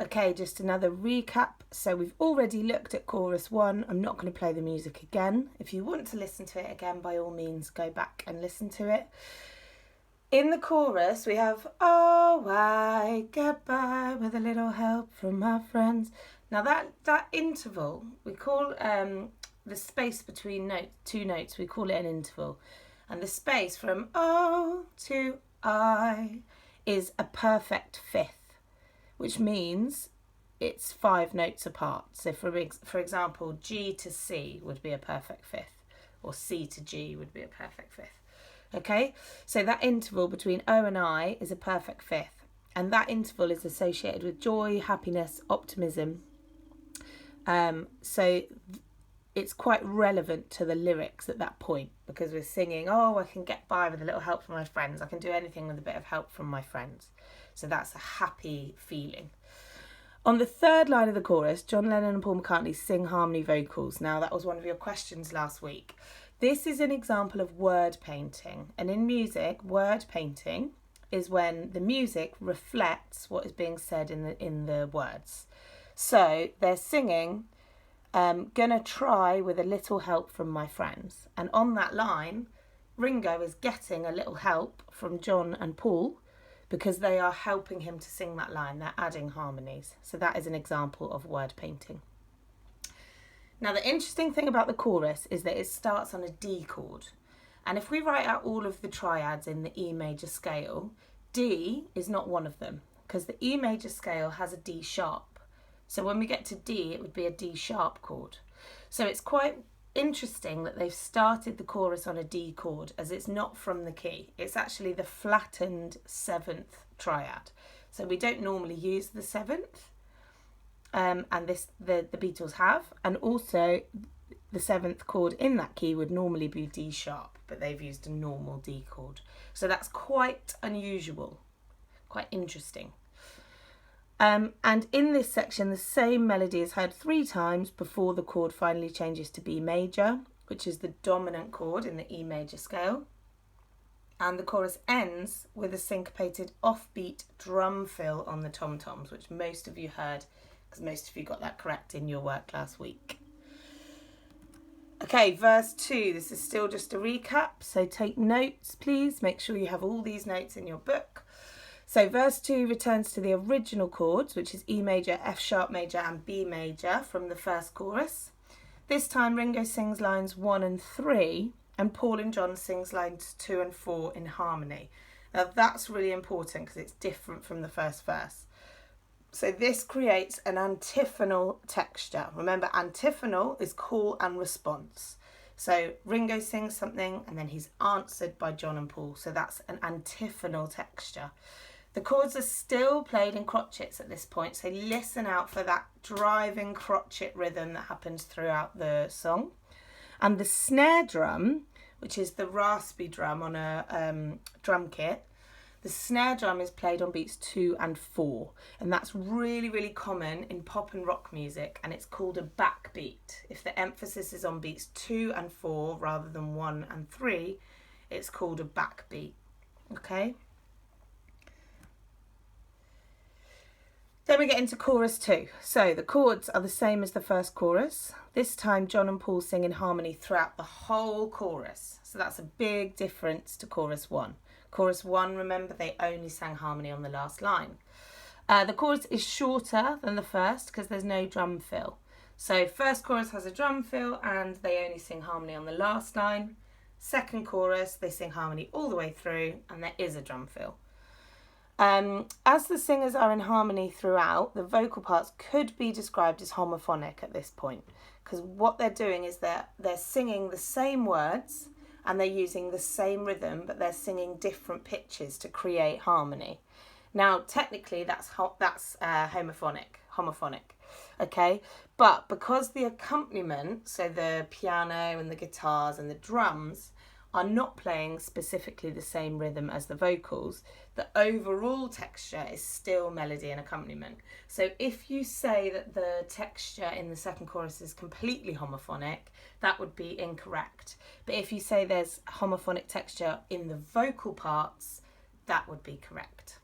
Okay, just another recap. So we've already looked at chorus 1. I'm not going to play the music again. If you want to listen to it again, by all means, go back and listen to it. In the chorus, we have, oh, I get by with a little help from my friends. Now that interval, we call the space between two notes, we call it an interval. And the space from oh to I is a perfect fifth, which means it's 5 notes apart. So for example, G to C would be a perfect fifth, or C to G would be a perfect fifth. Okay, so that interval between O and I is a perfect fifth, and that interval is associated with joy, happiness, optimism. So it's quite relevant to the lyrics at that point, because we're singing, oh, I can get by with a little help from my friends. I can do anything with a bit of help from my friends. So that's a happy feeling. On the third line of the chorus, John Lennon and Paul McCartney sing harmony vocals. Now, that was one of your questions last week. This is an example of word painting. And in music, word painting is when the music reflects what is being said in the words. So they're singing, gonna try with a little help from my friends. And on that line, Ringo is getting a little help from John and Paul because they are helping him to sing that line. They're adding harmonies. So that is an example of word painting. Now, the interesting thing about the chorus is that it starts on a D chord. And if we write out all of the triads in the E major scale, D is not one of them, because the E major scale has a D sharp. So when we get to D, it would be a D sharp chord. So it's quite interesting that they've started the chorus on a D chord, as it's not from the key. It's actually the flattened 7th triad. So we don't normally use the 7th. And the Beatles have, and also the 7th chord in that key would normally be D sharp, but they've used a normal D chord. So that's quite unusual, quite interesting. And in this section, the same melody is heard 3 times before the chord finally changes to B major, which is the dominant chord in the E major scale. And the chorus ends with a syncopated offbeat drum fill on the tom-toms, which most of you heard, because most of you got that correct in your work last week. Okay, verse 2, this is still just a recap, so take notes, please. Make sure you have all these notes in your book. So verse 2 returns to the original chords, which is E major, F sharp major and B major from the first chorus. This time Ringo sings lines 1 and 3, and Paul and John sings lines 2 and 4 in harmony. Now that's really important because it's different from the first verse. So this creates an antiphonal texture. Remember, antiphonal is call and response. So Ringo sings something and then he's answered by John and Paul. So that's an antiphonal texture. The chords are still played in crotchets at this point. So listen out for that driving crotchet rhythm that happens throughout the song. And the snare drum, which is the raspy drum on a drum kit, the snare drum is played on beats 2 and 4, and that's really, really common in pop and rock music, and it's called a backbeat. If the emphasis is on beats 2 and 4 rather than 1 and 3, it's called a backbeat. Okay? Then we get into chorus 2. So the chords are the same as the first chorus. This time John and Paul sing in harmony throughout the whole chorus. So that's a big difference to chorus 1. Chorus 1, remember, they only sang harmony on the last line. The chorus is shorter than the first because there's no drum fill. So first chorus has a drum fill and they only sing harmony on the last line. Second chorus, they sing harmony all the way through and there is a drum fill. As the singers are in harmony throughout, the vocal parts could be described as homophonic at this point, because what they're doing is they're singing the same words and they're using the same rhythm, but they're singing different pitches to create harmony. Now, technically, that's homophonic, okay? But because the accompaniment, so the piano and the guitars and the drums, are not playing specifically the same rhythm as the vocals, the overall texture is still melody and accompaniment. So if you say that the texture in the second chorus is completely homophonic, that would be incorrect. But if you say there's homophonic texture in the vocal parts, that would be correct.